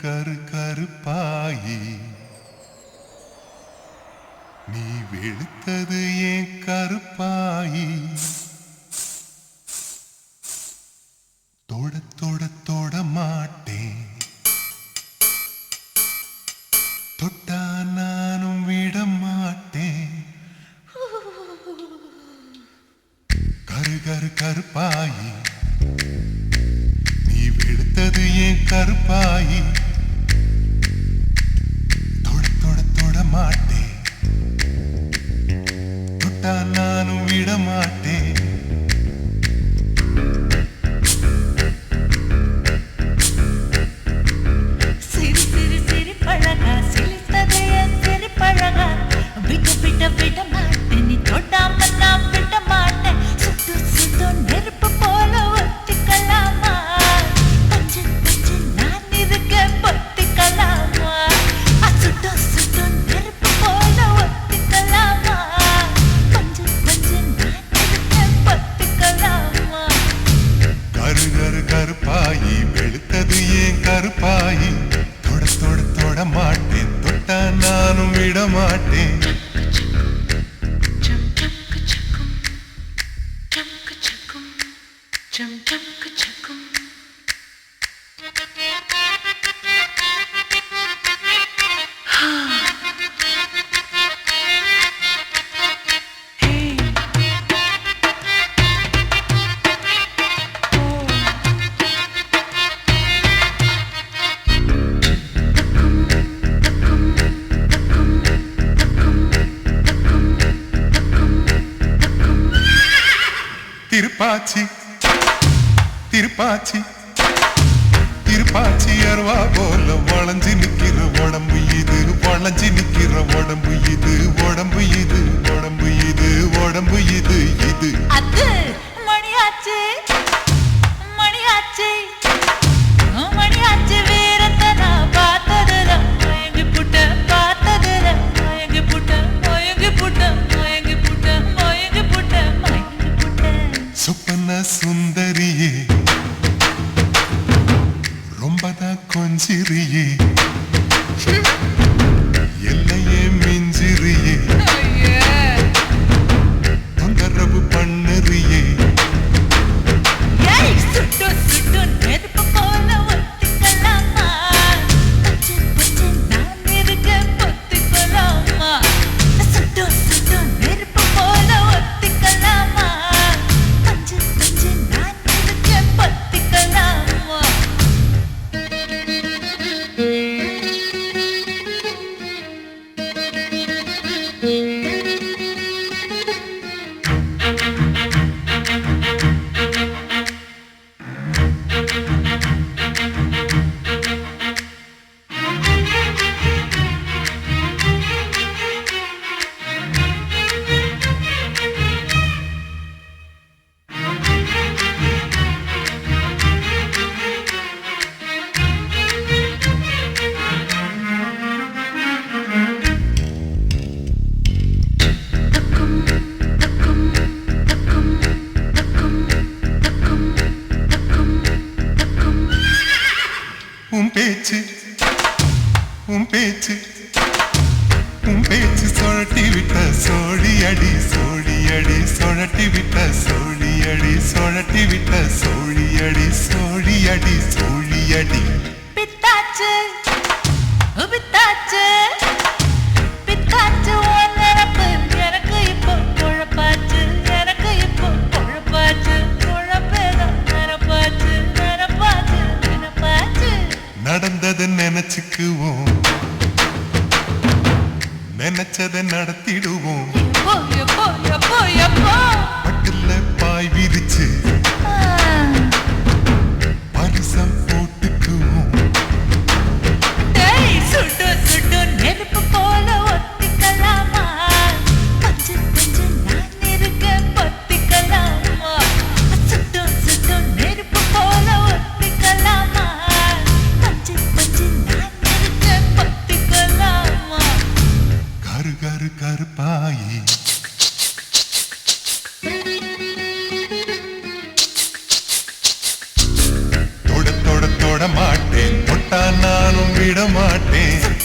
கரு கருப்பாயி நீ வெளுத்தது ஏன் கருப்பாயி தொட தொட தொட மாட்டேன் தொட்டா நானும் விட மாட்டேன் கரு கரு கருப்பாயி நீ வெளுத்தது ஏன் கருப்பாயி தொட தொட தொட மாட்டேன் தொட்டா நானும் விட மாட்டேன் சிரி சிரி சிரி பழகா சிலித்தது என் சிரி பழகா விட்டு விட்டு விட மாட்டேன் நீ தொடாம நான் விட மாட்டேன் சுட்டு சுட்டு நெருப்பு போல ஒத்திக்கலாமா பஞ்சு பஞ்சு நான் இருக்க பொத்திக்கலாமா சுட்டு சுட்டு நெருப்பு போல ஒத்திக்கலாமா பஞ்சு பஞ்சு நான் இருக்க பொத்திக்கலாமா கரு கரு கருப்பாயி வெளுத்தது ஏன் கருப்பாயி தொட தொட தொட மாட்டேன் தொட்டா நானும் விட மாட்டேன் திருப்பாச்சி திருப்பாச்சி திருப்பாச்சி அருவா போல வளைஞ்சு நிக்கிற உடம்பு இது வளைஞ்சு நிக்கிற உடம்பு இது உடம்பு இது உடம்பு இது உடம்பு இது இது அது மணியாச்சு மணியாச்சு மணியாச்சு வீரத்தை நான் பார்த்ததுதான் மயங்கி புட்ட பார்த்ததுதான் மயங்கி புட்ட மயங்கி புட்ட மயங்கி புட்ட மயங்கி புட்ட மயங்கி புட்ட சுப்பன சுந்தரியே ரொம்பதான் கொஞ்சிரியே எல்லையே மிஞ்சிரியே தொந்தரவு பண்ணுறியே சுட்டு சுட்டு நெருப்பு போல ஒத்திக்கலாமா பச்சை பச்சை நான் இருக்க பொத்திக்கலாமா சுட்டு சுட்டு நெருப்பு போல ஒத்திக்கலாமா பச்சை பச்சை நான் இருக்க பொத்திக்கலாமா உன் பேச்சு உன் பேச்சு உன் பேச்சு சுழட்டி விட்ட சோழி அடி சோழி அடி சுழட்டி விட்ட சோழி அடி சுழட்டி விட்ட சோழி அடி சோழி அடி சோழி அடி பித்தாச்சு பித்தாச்சு பித்தாச்சு உன்னரப்பு எனக்கு இப்போ குழப்பாச்சு எனக்கு இப்போ குழப்பாச்சு குழப்பேதான் நினப்பாச்சு நினப்பாச்சு நினப்பாச்சு நடந்ததை நினைச்சுக்குவோம் நினைச்சதை நடத்திடுவோம் எப்போ எப்போ எப்போ எப்போ பட்டுல பாய் விரிச்சு பரிசம் போட்டுக்குவோம் சுட்டு சுட்டு நெருப்பு போல ஒத்திக்கலாமா பஞ்சு பஞ்சு நான் இருக்க பொத்திக்கலாமா சுட்டு சுட்டு நெருப்பு போல ஒத்திக்கலாமா பஞ்சு பஞ்சு நான் இருக்க பொத்திக்கலாமா கரு கரு கருப்பாயி விட மாட்டேன்